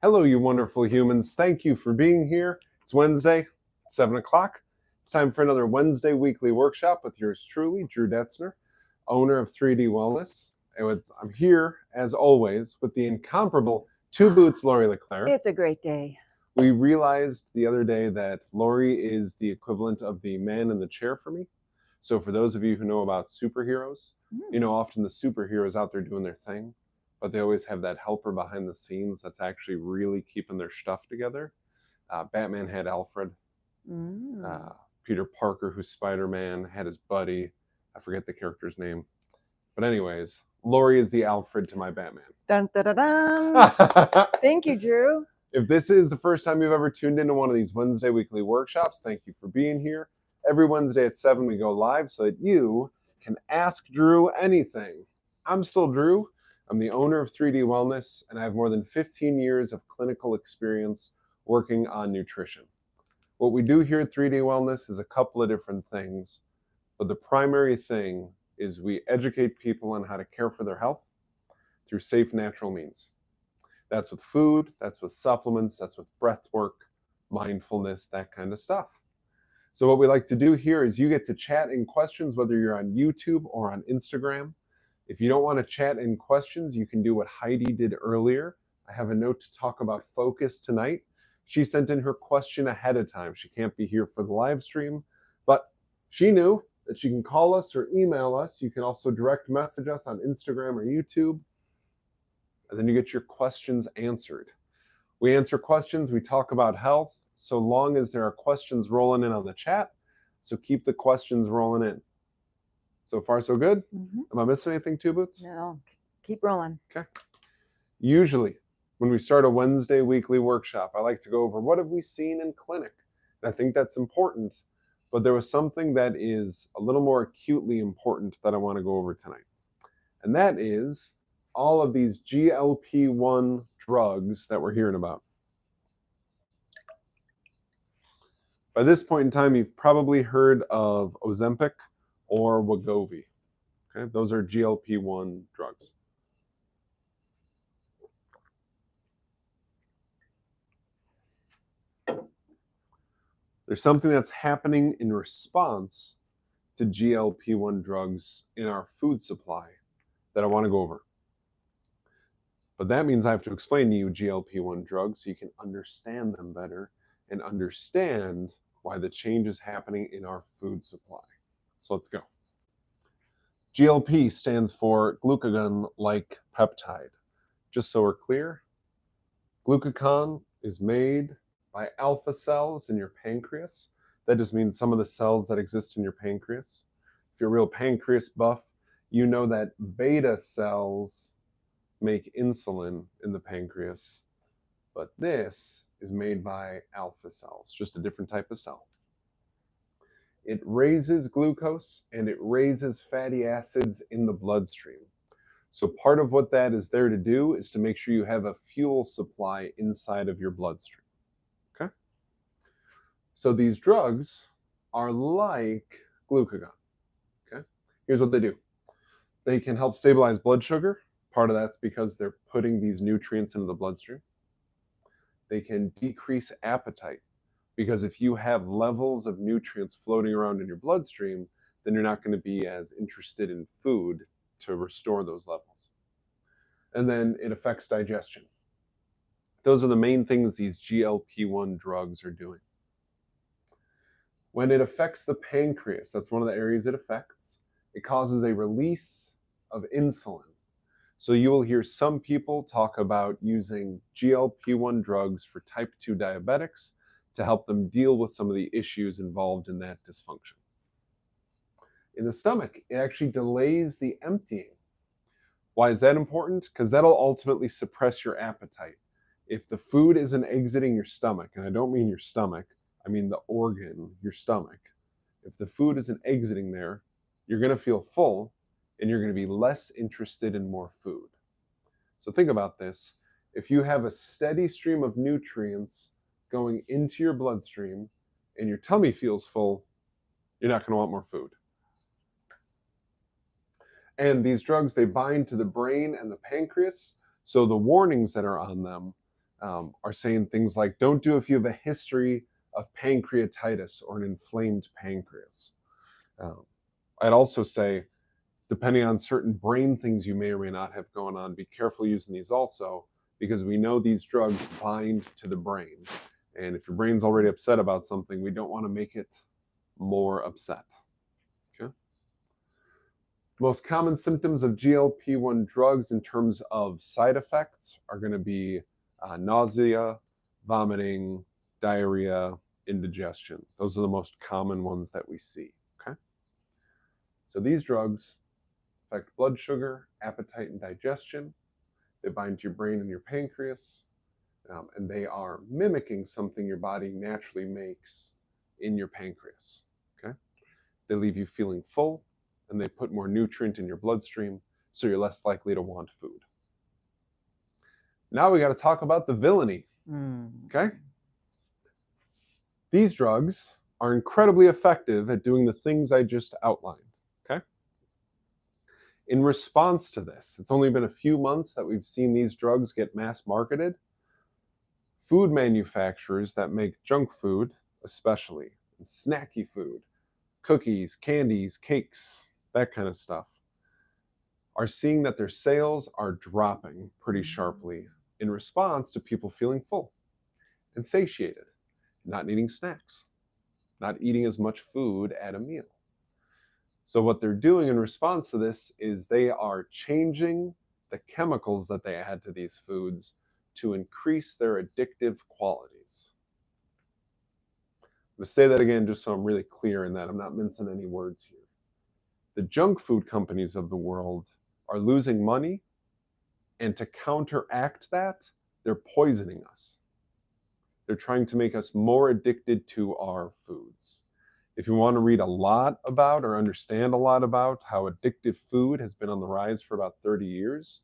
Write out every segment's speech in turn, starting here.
Hello, you wonderful humans. Thank you for being here. It's Wednesday, 7 o'clock. It's time for another Wednesday weekly workshop with yours truly, Drew Detzner, owner of 3D Wellness. I'm here, as always, with the incomparable Two Boots Lori LeClaire. It's a great day. We realized the other day that Lori is the equivalent of the man in the chair for me. So for those of you who know about superheroes, you know often the superheroes out there doing their thing, but they always have that helper behind the scenes that's actually really keeping their stuff together. Batman had Alfred. Peter Parker, who's Spider-Man, had his buddy. I forget the character's name. But anyways, Lori is the Alfred to my Batman. Dun, dun, dun, dun. Thank you, Drew. If this is the first time you've ever tuned into one of these Wednesday weekly workshops, thank you for being here. Every Wednesday at 7 we go live so that you can ask Drew anything. I'm still Drew. I'm the owner of 3D Wellness, and I have more than 15 years of clinical experience working on nutrition. What we do here at 3D Wellness is a couple of different things, but the primary thing is we educate people on how to care for their health through safe, natural means. That's with food, that's with supplements, that's with breath work, mindfulness, that kind of stuff. So what we like to do here is you get to chat in questions, whether you're on YouTube or on Instagram. If you don't want to chat in questions, you can do what Heidi did earlier. I have a note to talk about focus tonight. She sent in her question ahead of time. She can't be here for the live stream, but she knew that she can call us or email us. You can also direct message us on Instagram or YouTube, and then you get your questions answered. We answer questions, we talk about health, so long as there are questions rolling in on the chat. So keep the questions rolling in. So far, so good? Am I missing anything, Two Boots? No, keep rolling. Okay. Usually, when we start a Wednesday weekly workshop, I like to go over what have we seen in clinic. And I think that's important, but there was something that is a little more acutely important that I want to go over tonight. And that is all of these GLP1 drugs that we're hearing about. By this point in time, you've probably heard of Ozempic or Wegovy. Okay, those are GLP1 drugs. There's something that's happening in response to GLP1 drugs in our food supply that I want to go over. But that means I have to explain to you GLP1 drugs so you can understand them better and understand why the change is happening in our food supply. So let's go. GLP stands for glucagon-like peptide. Just so we're clear, glucagon is made by alpha cells in your pancreas. That just means some of the cells that exist in your pancreas. If you're a real pancreas buff, you know that beta cells make insulin in the pancreas, but this is made by alpha cells, just a different type of cell. It raises glucose and it raises fatty acids in the bloodstream. So part of what that is there to do is to make sure you have a fuel supply inside of your bloodstream. Okay? So these drugs are like glucagon. Okay? Here's what they do. They can help stabilize blood sugar. Part of that's because they're putting these nutrients into the bloodstream. They can decrease appetite, because if you have levels of nutrients floating around in your bloodstream, then you're not going to be as interested in food to restore those levels. And then it affects digestion. Those are the main things these GLP-1 drugs are doing. When it affects the pancreas, that's one of the areas it affects, it causes a release of insulin. So you will hear some people talk about using GLP-1 drugs for type 2 diabetics to help them deal with some of the issues involved in that dysfunction. In the stomach, it actually delays the emptying. Why is that important? Because that'll ultimately suppress your appetite. If the food isn't exiting your stomach, and I don't mean your stomach, I mean the organ, your stomach. If the food isn't exiting there, you're going to feel full and you're going to be less interested in more food. So think about this. If you have a steady stream of nutrients going into your bloodstream and your tummy feels full, you're not going to want more food. And these drugs, they bind to the brain and the pancreas. So the warnings that are on them are saying things like, don't do if you have a history of pancreatitis or an inflamed pancreas. I'd also say, depending on certain brain things you may or may not have going on, be careful using these also, because we know these drugs bind to the brain. And if your brain's already upset about something, we don't want to make it more upset. Okay? Most common symptoms of GLP-1 drugs in terms of side effects are going to be nausea, vomiting, diarrhea, indigestion. Those are the most common ones that we see. Okay? So these drugs affect blood sugar, appetite, and digestion. They bind to your brain and your pancreas, and they are mimicking something your body naturally makes in your pancreas. Okay? They leave you feeling full, and they put more nutrient in your bloodstream, so you're less likely to want food. Now we got to talk about the villainy. Okay? These drugs are incredibly effective at doing the things I just outlined. Okay? In response to this, it's only been a few months that we've seen these drugs get mass marketed. Food manufacturers that make junk food, especially, and snacky food, cookies, candies, cakes, that kind of stuff, are seeing that their sales are dropping pretty sharply in response to people feeling full and satiated, not needing snacks, not eating as much food at a meal. So what they're doing in response to this is they are changing the chemicals that they add to these foods to increase their addictive qualities. I'm going to say that again just so I'm really clear in that I'm not mincing any words here. The junk food companies of the world are losing money, and to counteract that, they're poisoning us. They're trying to make us more addicted to our foods. If you want to read a lot about or understand a lot about how addictive food has been on the rise for about 30 years,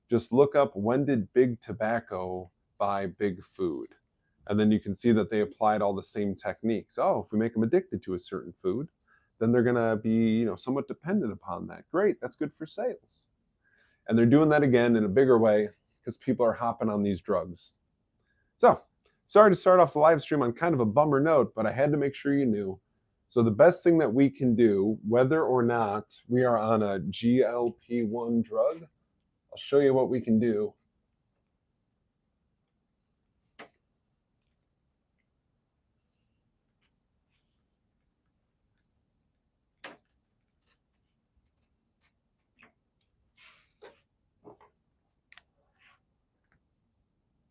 just look up when did Big Tobacco buy Big Food? And then you can see that they applied all the same techniques. Oh, if we make them addicted to a certain food, then they're going to be, somewhat dependent upon that. Great, that's good for sales. And they're doing that again in a bigger way because people are hopping on these drugs. So, sorry to start off the live stream on kind of a bummer note, but I had to make sure you knew. So the best thing that we can do, whether or not we are on a GLP-1 drug, I'll show you what we can do.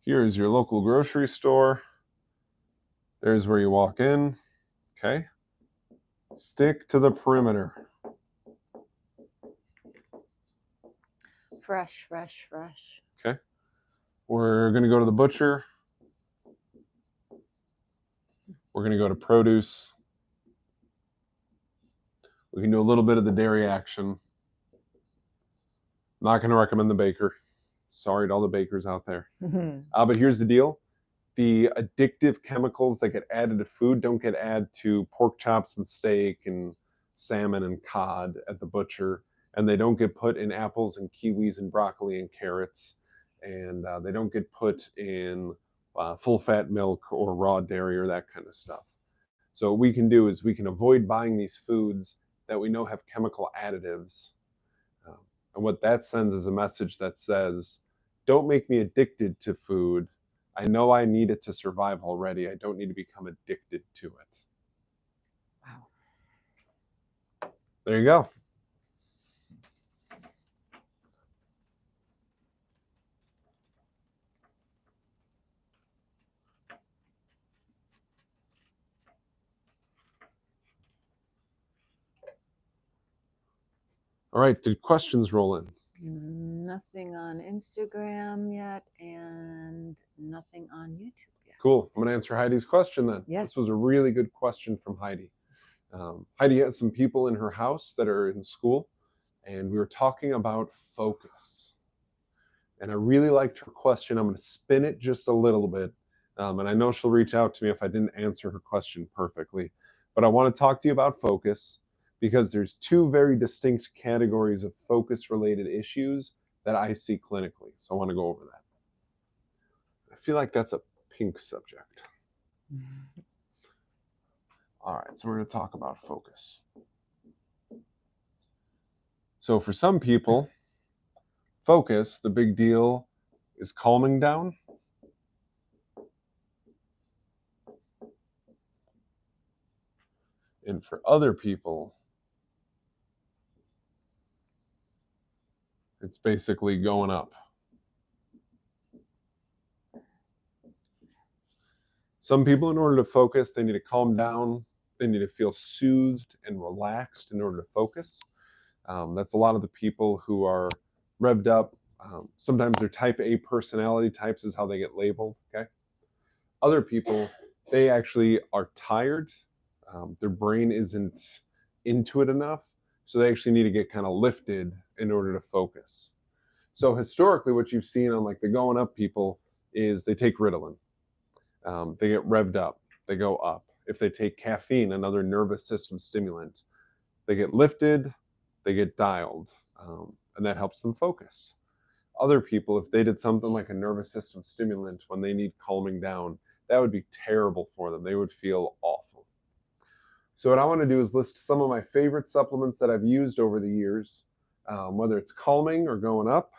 Here is your local grocery store. There's where you walk in. Okay. Stick to the perimeter. Fresh, fresh, fresh. Okay. We're going to go to the butcher. We're going to go to produce. We can do a little bit of the dairy action. Not going to recommend the baker. Sorry to all the bakers out there. But here's the deal. The addictive chemicals that get added to food don't get added to pork chops and steak and salmon and cod at the butcher. And they don't get put in apples and kiwis and broccoli and carrots. And they don't get put in full-fat milk or raw dairy or that kind of stuff. So what we can do is we can avoid buying these foods that we know have chemical additives. And what that sends is a message that says, don't make me addicted to food. I know I need it to survive already. I don't need to become addicted to it. Wow. There you go. All right, did questions roll in? Nothing on Instagram yet and nothing on YouTube yet. Cool. I'm going to answer Heidi's question then. Yes. This was a really good question from Heidi. Heidi has some people in her house that are in school, and we were talking about focus. And I really liked her question. I'm going to spin it just a little bit. And I know she'll reach out to me if I didn't answer her question perfectly. But I want to talk to you about focus, because there's two very distinct categories of focus-related issues that I see clinically. So I want to go over I feel like that's a pink subject. All right, so we're going to talk about focus. So for some people, focus, the big deal is calming down. And for other people, it's basically going up. Some people, in order to focus, they need to calm down. They need to feel soothed and relaxed in order to focus. That's a lot of the people who are revved up. Sometimes they're type A personality types is how they get labeled, okay? Other people, they actually are tired. Their brain isn't into it enough, so they actually need to get kind of lifted in order to focus. So historically, what you've seen on like the going up people is they take Ritalin. They get revved up, they go up. If they take caffeine, another nervous system stimulant, they get lifted, they get dialed, and that helps them focus. Other people, if they did something like a nervous system stimulant when they need calming down, that would be terrible for them. They would feel awful. So what I want to do is list some of my favorite supplements that I've used over the years, whether it's calming or going up.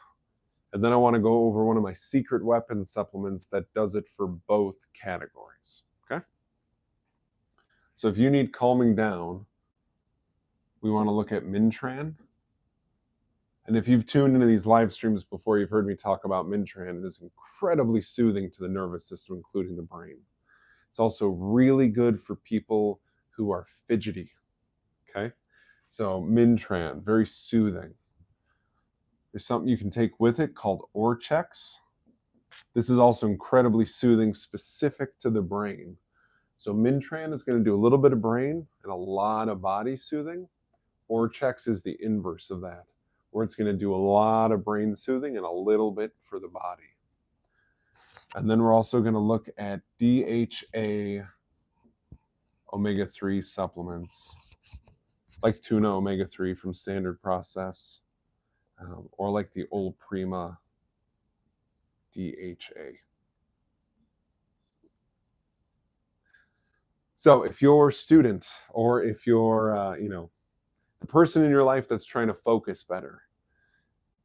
And then I want to go over one of my secret weapon supplements that does it for both categories, okay? So if you need calming down, we want to look at Mintran. And if you've tuned into these live streams before, you've heard me talk about Mintran. It is incredibly soothing to the nervous system, including the brain. It's also really good for people who are fidgety, okay? So Mintran, very soothing. There's something you can take with it called Orchex. This is also incredibly soothing, specific to the brain. So Mintran is going to do a little bit of brain and a lot of body soothing. Orchex is the inverse of that, where it's going to do a lot of brain soothing and a little bit for the body. And then we're also going to look at DHA omega-3 supplements, like tuna omega-3 from Standard Process, or like the Old Prima DHA. So if you're a student, or if you're, the person in your life that's trying to focus better,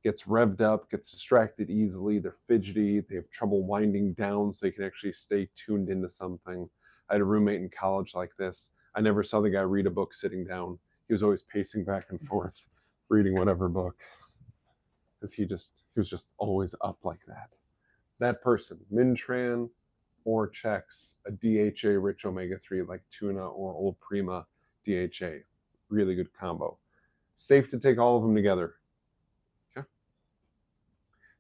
gets revved up, gets distracted easily, they're fidgety, they have trouble winding down so they can actually stay tuned into something. I had a roommate in college like this. I never saw the guy read a book sitting down. He was always pacing back and forth, reading whatever book, because he was just always up like that. That person, Mintran, Orchex, a DHA-rich omega-3 like tuna or Old Prima DHA. Really good combo. Safe to take all of them together. Okay.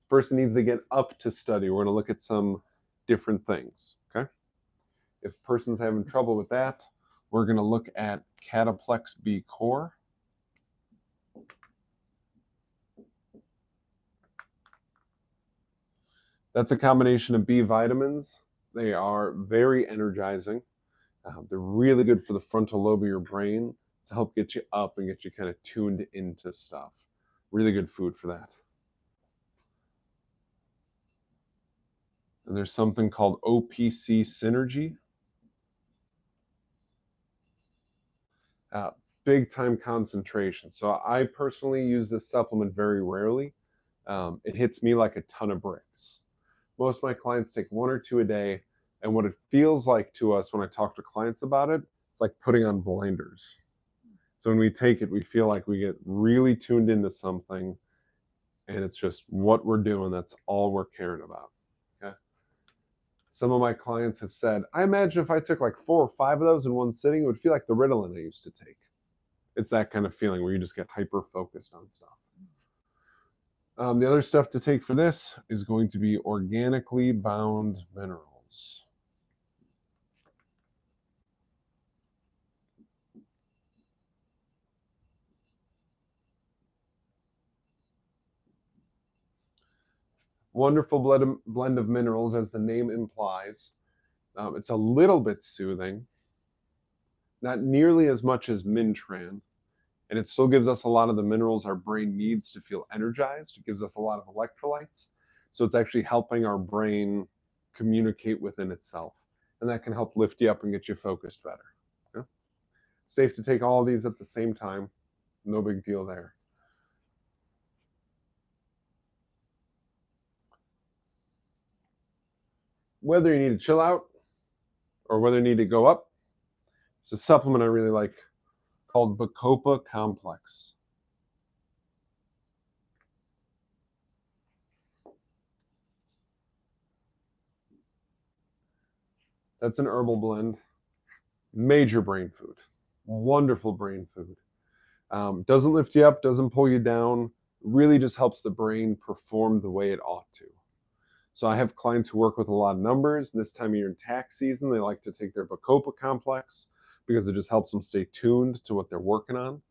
Person needs to get up to study. We're going to look at some different things. Okay. If person's having trouble with that, we're going to look at Cataplex B Core. That's a combination of B vitamins. They are very energizing. They're really good for the frontal lobe of your brain to help get you up and get you kind of tuned into stuff. Really good food for that. And there's something called OPC Synergy. Big time concentration. So I personally use this supplement very rarely. It hits me like a ton of bricks. Most of my clients take 1 or 2 a day. And what it feels like to us when I talk to clients about it, it's like putting on blinders. So when we take it, we feel like we get really tuned into something, and it's just what we're doing. That's all we're caring about. Okay. Some of my clients have said, I imagine if I took like 4 or 5 of those in one sitting, it would feel like the Ritalin I used to take. It's that kind of feeling where you just get hyper focused on stuff. The other stuff to take for this is going to be organically bound minerals. Wonderful blend of minerals, as the name implies. It's a little bit soothing, not nearly as much as Mintran, and it still gives us a lot of the minerals our brain needs to feel energized. It gives us a lot of electrolytes, so it's actually helping our brain communicate within itself. And that can help lift you up and get you focused better. Yeah? Safe to take all of these at the same time. No big deal there. Whether you need to chill out or whether you need to go up, it's a supplement I really like called Bacopa Complex. That's an herbal blend. Major brain food. Wonderful brain food. Doesn't lift you up, doesn't pull you down. Really just helps the brain perform the way it ought to. So I have clients who work with a lot of numbers. This time of year in tax season, they like to take their Bacopa Complex because it just helps them stay tuned to what they're working on.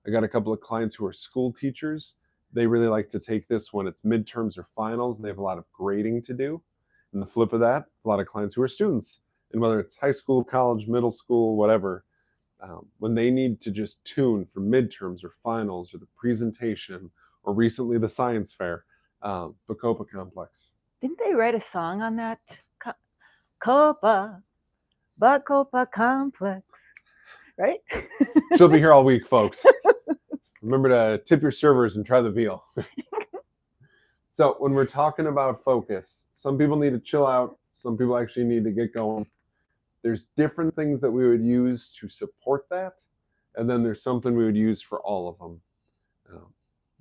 I got a couple of clients who are school teachers. They really like to take this when it's midterms or finals and they have a lot of grading to do. And the flip of that, a lot of clients who are students. And whether it's high school, college, middle school, whatever, when they need to just tune for midterms or finals or the presentation or recently the science fair, Bacopa Complex. Didn't they write a song on that? Bacopa Complex, right? She'll be here all week, folks. Remember to tip your servers and try the veal. So when we're talking about focus, some people need to chill out. Some people actually need to get going. There's different things that we would use to support that. And then there's something we would use for all of them.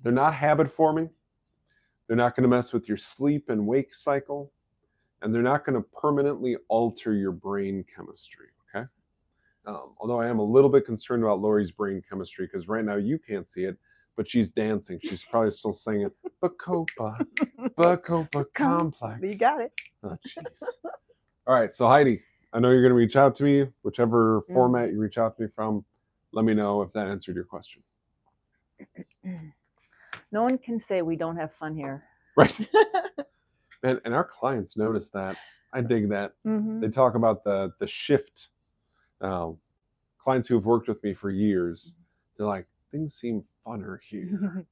They're not habit forming. They're not going to mess with your sleep and wake cycle. And they're not going to permanently alter your brain chemistry, okay? Although I am a little bit concerned about Lori's brain chemistry because right now you can't see it, but she's dancing. She's probably still singing, Bacopa Complex. You got it. Oh, jeez. All right, so Heidi, I know you're going to reach out to me, whichever format you reach out to me from. Let me know if that answered your question. No one can say we don't have fun here. Right. And our clients notice that. I dig that. Mm-hmm. They talk about the shift. Clients who have worked with me for years, they're like, things seem funner here.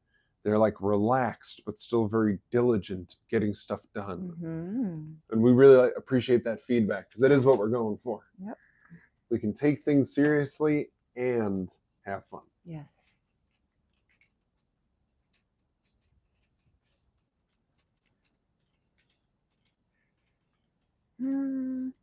They're like relaxed, but still very diligent getting stuff done. Mm-hmm. And we really appreciate that feedback because that is what we're going for. Yep. We can take things seriously and have fun. Yes. Mm-hmm.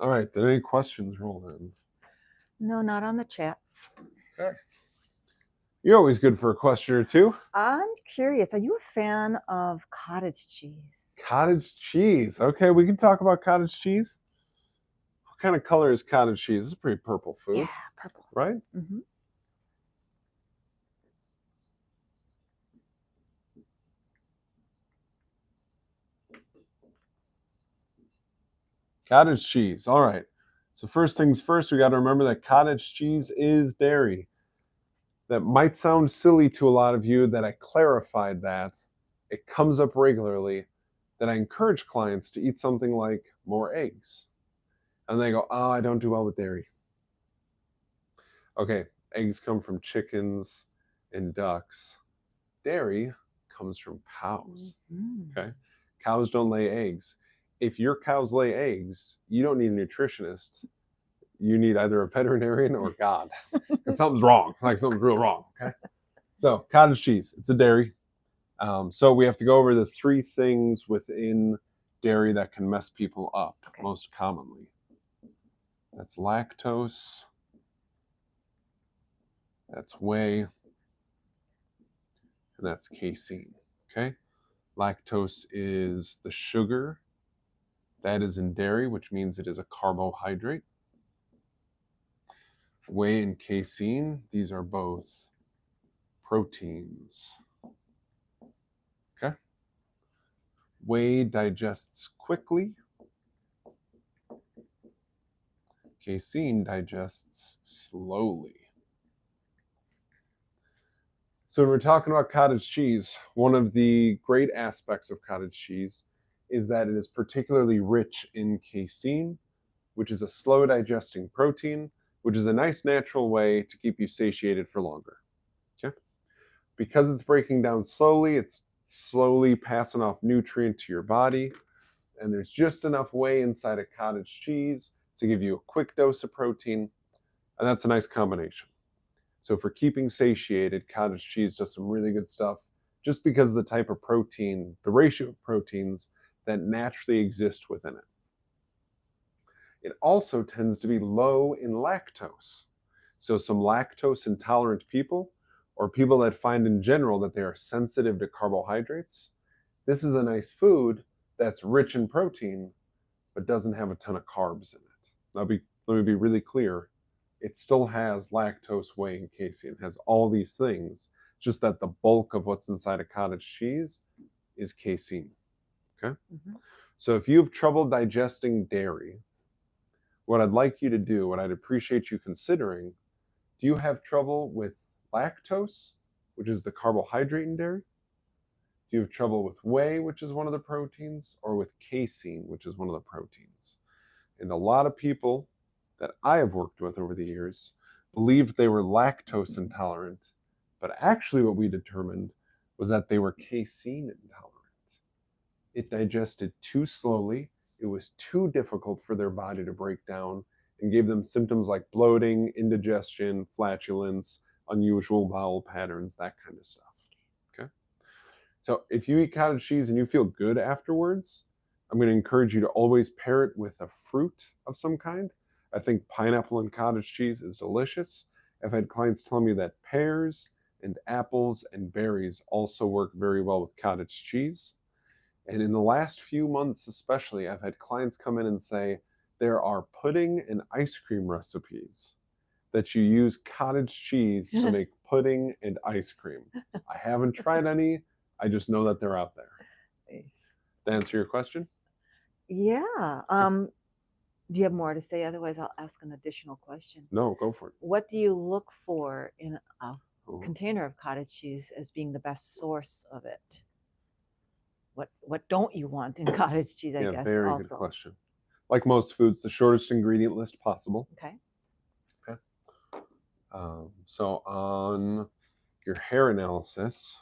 All right. Did any questions roll in? No, not on the chats. Okay. You're always good for a question or two. I'm curious. Are you a fan of cottage cheese? Cottage cheese. Okay, we can talk about cottage cheese. What kind of color is cottage cheese? It's a pretty purple food. Yeah, purple. Right? Mm-hmm. Cottage cheese. All right. So first things first, we got to remember that cottage cheese is dairy. That might sound silly to a lot of you that I clarified that. It comes up regularly that I encourage clients to eat something like more eggs. And they go, oh, I don't do well with dairy. Okay, eggs come from chickens and ducks. Dairy comes from cows. Mm-hmm. Okay, cows don't lay eggs. If your cows lay eggs, you don't need a nutritionist. You need either a veterinarian or God. Because something's wrong. Like something's real wrong. Okay. So cottage cheese, it's a dairy. So we have to go over the three things within dairy that can mess people up most commonly. That's lactose. That's whey. And that's casein. Okay. Lactose is the sugar that is in dairy, which means it is a carbohydrate. Whey and casein, these are both proteins. Okay. Whey digests quickly. Casein digests slowly. So when we're talking about cottage cheese, one of the great aspects of cottage cheese is that it is particularly rich in casein, which is a slow digesting protein, which is a nice natural way to keep you satiated for longer. Okay. Because it's breaking down slowly, it's slowly passing off nutrients to your body, and there's just enough whey inside a cottage cheese to give you a quick dose of protein, and that's a nice combination. So for keeping satiated, cottage cheese does some really good stuff just because of the type of protein, the ratio of proteins that naturally exist within it. It also tends to be low in lactose. So some lactose intolerant people, or people that find in general that they are sensitive to carbohydrates, this is a nice food that's rich in protein, but doesn't have a ton of carbs in it. Let me be really clear. It still has lactose, whey, and casein. It has all these things, just that the bulk of what's inside a cottage cheese is casein. Okay? Mm-hmm. So if you have trouble digesting dairy, what I'd like you to do, what I'd appreciate you considering, do you have trouble with lactose, which is the carbohydrate in dairy? Do you have trouble with whey, which is one of the proteins, or with casein, which is one of the proteins? And a lot of people that I have worked with over the years believed they were lactose intolerant, but actually what we determined was that they were casein intolerant. It digested too slowly, it was too difficult for their body to break down, and gave them symptoms like bloating, indigestion, flatulence, unusual bowel patterns, that kind of stuff. Okay? So if you eat cottage cheese and you feel good afterwards, I'm going to encourage you to always pair it with a fruit of some kind. I think pineapple and cottage cheese is delicious. I've had clients tell me that pears and apples and berries also work very well with cottage cheese. And in the last few months especially, I've had clients come in and say there are pudding and ice cream recipes that you use cottage cheese to make pudding and ice cream. I haven't tried any. I just know that they're out there. Nice. To answer your question? Yeah. Do you have more to say? Otherwise, I'll ask an additional question. No, go for it. What do you look for in a container of cottage cheese as being the best source of it? What don't you want in cottage cheese, I guess, very also. Good question. Like most foods, the shortest ingredient list possible. Okay. So on your hair analysis,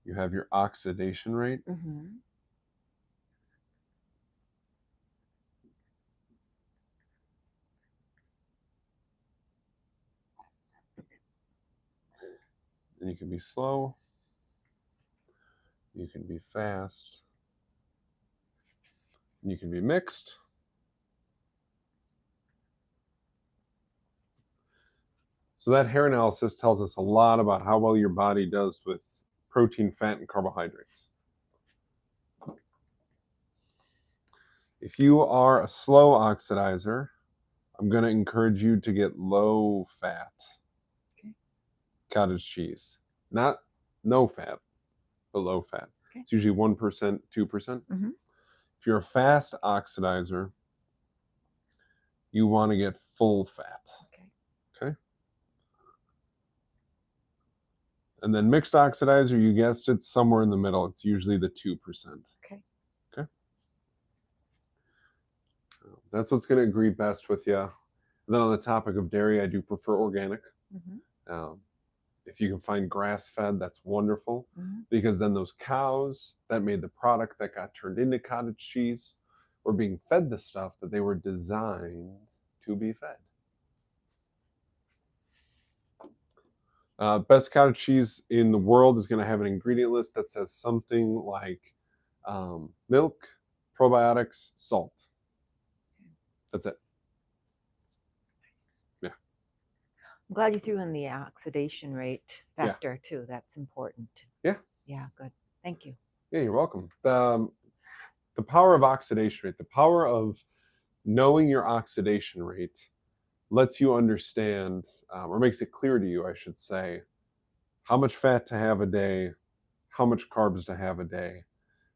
you have your oxidation rate. Mm-hmm. And you can be slow. You can be fast. You can be mixed. So that hair analysis tells us a lot about how well your body does with protein, fat, and carbohydrates. If you are a slow oxidizer, I'm going to encourage you to get low fat cottage cheese. Not no fat, but low fat. Okay. It's usually 1%, 2%. Mm-hmm. If you're a fast oxidizer, you want to get full fat. Okay. And then mixed oxidizer, you guessed it, somewhere in the middle. It's usually the 2%. Okay. That's what's going to agree best with you. And then on the topic of dairy, I do prefer organic. Mm-hmm. If you can find grass-fed, that's wonderful, because then those cows that made the product that got turned into cottage cheese were being fed the stuff that they were designed to be fed. Best cottage cheese in the world is going to have an ingredient list that says something like milk, probiotics, salt. That's it. Yeah. I'm glad you threw in the oxidation rate factor too. That's important. Yeah. Yeah, good. Thank you. Yeah, you're welcome. The power of oxidation rate, the power of knowing your oxidation rate lets you understand, or makes it clear to you, I should say, how much fat to have a day, how much carbs to have a day.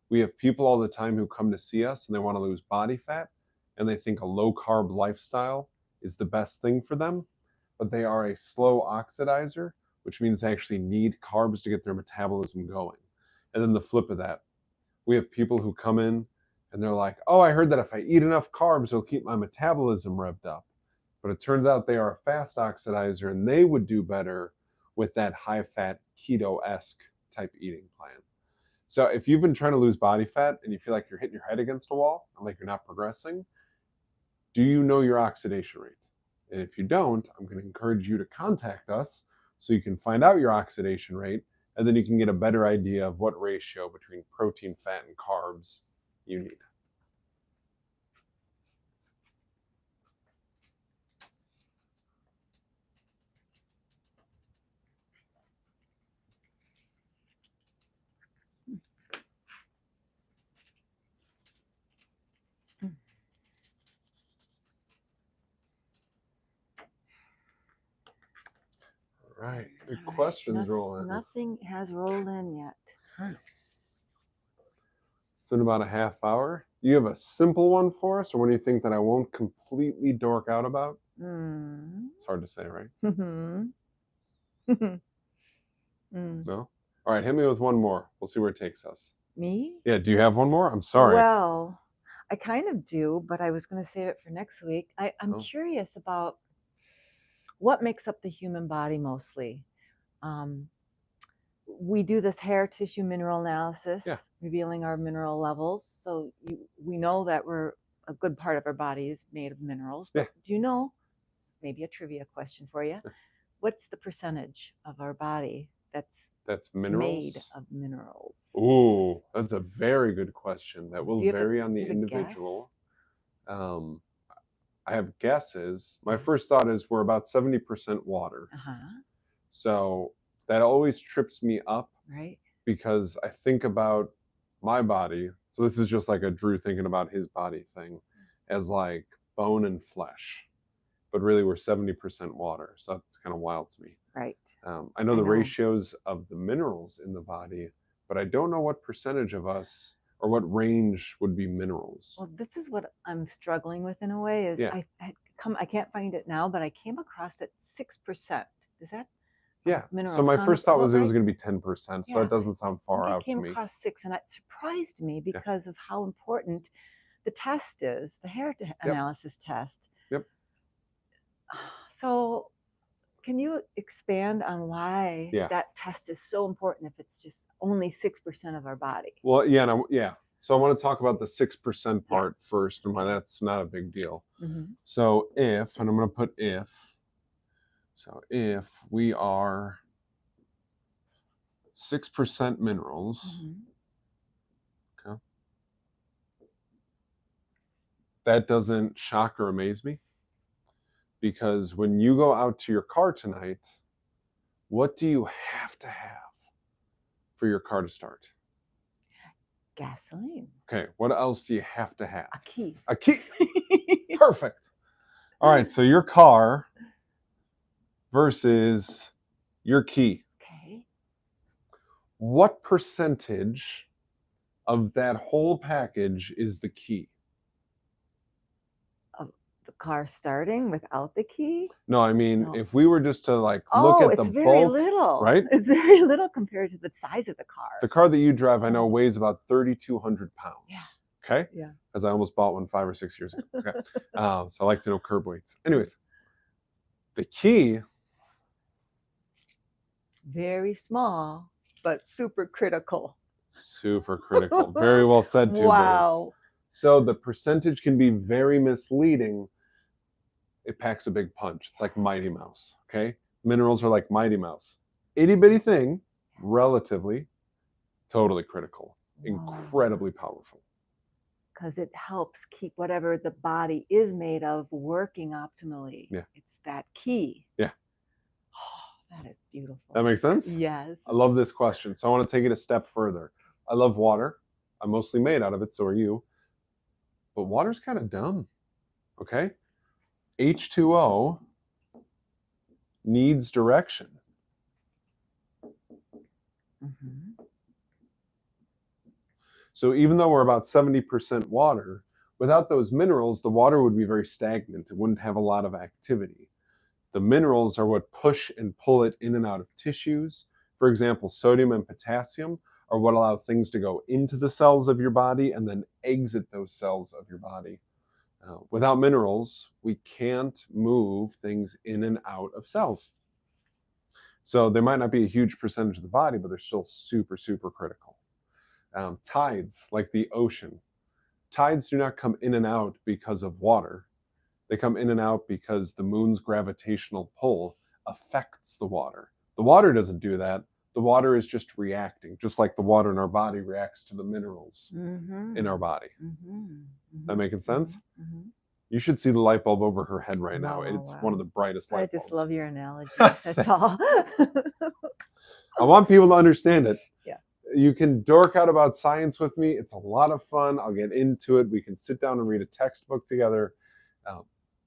We have people all the time who come to see us and they want to lose body fat, and they think a low-carb lifestyle is the best thing for them, but they are a slow oxidizer, which means they actually need carbs to get their metabolism going. And then the flip of that, we have people who come in and they're like, oh, I heard that if I eat enough carbs, it'll keep my metabolism revved up. But it turns out they are a fast oxidizer and they would do better with that high-fat, keto-esque type eating plan. So if you've been trying to lose body fat and you feel like you're hitting your head against a wall and like you're not progressing, do you know your oxidation rate? And if you don't, I'm going to encourage you to contact us so you can find out your oxidation rate, and then you can get a better idea of what ratio between protein, fat, and carbs you need. All right, the questions roll in. Nothing has rolled in yet. Okay. It's been about a half hour. Do you have a simple one for us, or one you think that I won't completely dork out about? It's hard to say, right? No? All right, hit me with one more. We'll see where it takes us. Me? Yeah, do you have one more? I'm sorry. Well, I kind of do, but I was going to save it for next week. I'm curious about what makes up the human body mostly. We do this hair tissue mineral analysis, revealing our mineral levels. So we know that a good part of our body is made of minerals. But do you know, maybe a trivia question for you, what's the percentage of our body that's minerals? Made of minerals? Ooh, that's a very good question. That will vary on the individual. I have guesses. My first thought is we're about 70% water. So that always trips me up, right? Because I think about my body. So this is just like a Drew thinking about his body thing as like bone and flesh. But really we're 70% water. So that's kind of wild to me. Right. I know the ratios of the minerals in the body, but I don't know what percentage of us or what range would be minerals. Well, this is what I'm struggling with in a way is I can't find it now, but I came across it 6%. Is that? Yeah. So my first thought was it was going to be 10%. So it doesn't sound far out to me. I came across 6, and it surprised me because of how important the test is, the hair analysis test. Yep. So can you expand on why that test is so important if it's just only 6% of our body? Well, so I want to talk about the 6% part first and why that's not a big deal. So if, and I'm going to put if, so if we are 6% minerals, okay, that doesn't shock or amaze me, because when you go out to your car tonight, what do you have to have for your car to start? Gasoline. Okay, what else do you have to have? A key. A key. Perfect. All right, so your car versus your key. Okay. What percentage of that whole package is the key? Of the car starting without the key? No, I mean, if we were just to like look at the bulk, very little, right? It's very little compared to the size of the car. The car that you drive, I know, weighs about 3,200 pounds. Yeah. Okay? Yeah. As I almost bought one 5 or 6 years ago. Okay. So I like to know curb weights. Anyways, the key. Very small, but super critical. Super critical. Very well said, too. Wow. So the percentage can be very misleading. It packs a big punch. It's like Mighty Mouse. Okay? Minerals are like Mighty Mouse. Itty bitty thing, relatively, totally critical. Incredibly powerful. Because it helps keep whatever the body is made of working optimally. Yeah. It's that key. Yeah. Oh, that is beautiful. That makes sense? Yes. I love this question. So I want to take it a step further. I love water. I'm mostly made out of it, so are you. But water's kind of dumb. Okay? H2O needs direction. So even though we're about 70% water, without those minerals, the water would be very stagnant. It wouldn't have a lot of activity. The minerals are what push and pull it in and out of tissues. For example, sodium and potassium are what allow things to go into the cells of your body and then exit those cells of your body. Without minerals, we can't move things in and out of cells. So they might not be a huge percentage of the body, but they're still super, super critical. Tides, like the ocean. Tides do not come in and out because of water. They come in and out because the moon's gravitational pull affects the water. The water doesn't do that. The water is just reacting, just like the water in our body reacts to the minerals in our body. That making sense? You should see the light bulb over her head right now. It's one of the brightest light bulbs. I just love your analogies. That's all. I want people to understand it. Yeah. You can dork out about science with me. It's a lot of fun. I'll get into it. We can sit down and read a textbook together.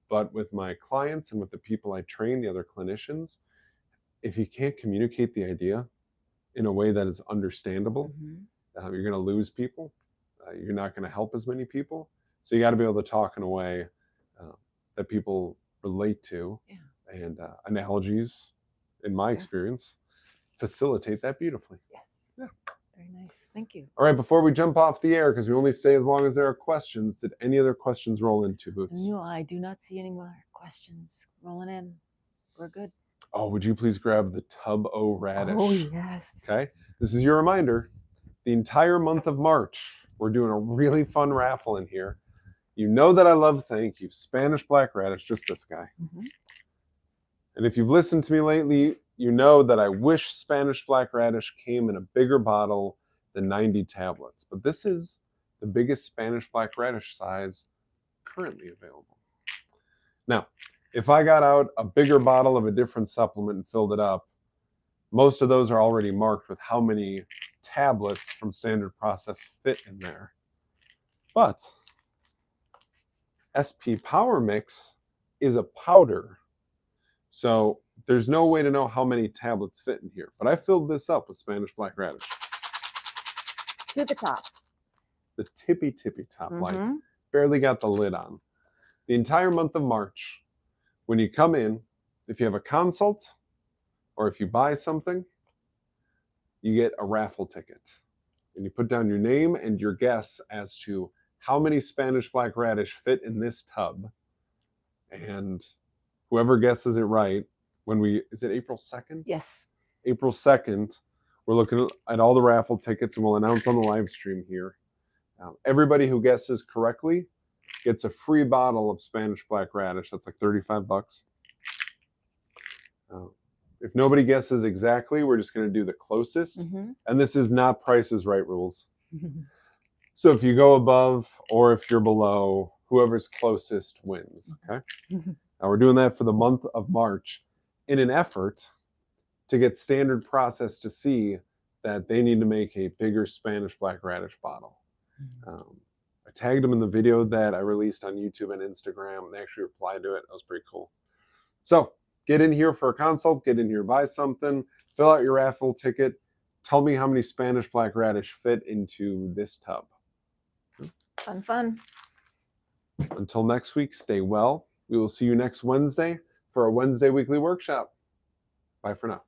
But with my clients and with the people I train, the other clinicians, if you can't communicate the idea in a way that is understandable, you're going to lose people. You're not going to help as many people. So you got to be able to talk in a way that people relate to. And analogies, in my experience, facilitate that beautifully. Yes. Yeah. Very nice. Thank you. All right, before we jump off the air, because we only stay as long as there are questions, did any other questions roll into, Boots? No, I do not see any more questions rolling in. We're good. Oh, would you please grab the tub o radish? Oh, yes. Okay. This is your reminder. The entire month of March, we're doing a really fun raffle in here. You know that I love thank you. Spanish black radish, just this guy. And if you've listened to me lately, you know that I wish Spanish black radish came in a bigger bottle than 90 tablets. But this is the biggest Spanish black radish size currently available. Now, if I got out a bigger bottle of a different supplement and filled it up, most of those are already marked with how many tablets from standard process fit in there. But SP Power Mix is a powder. So there's no way to know how many tablets fit in here. But I filled this up with Spanish black radish. To the top. The tippy top, like barely got the lid on. The entire month of March, when you come in, if you have a consult or if you buy something, you get a raffle ticket. And you put down your name and your guess as to how many Spanish black radish fit in this tub. And whoever guesses it right, is it April 2nd? Yes. April 2nd, we're looking at all the raffle tickets and we'll announce on the live stream here. Everybody who guesses correctly gets a free bottle of Spanish black radish. That's like $35. If nobody guesses exactly, we're just going to do the closest. And this is not Price is Right rules. So if you go above or if you're below, whoever's closest wins. Okay. Now we're doing that for the month of March in an effort to get standard process to see that they need to make a bigger Spanish black radish bottle. I tagged them in the video that I released on YouTube and Instagram. They actually replied to it. That was pretty cool. So get in here for a consult, get in here, buy something, fill out your raffle ticket. Tell me how many Spanish black radish fit into this tub. Fun. Until next week, stay well. We will see you next Wednesday for our Wednesday weekly workshop. Bye for now.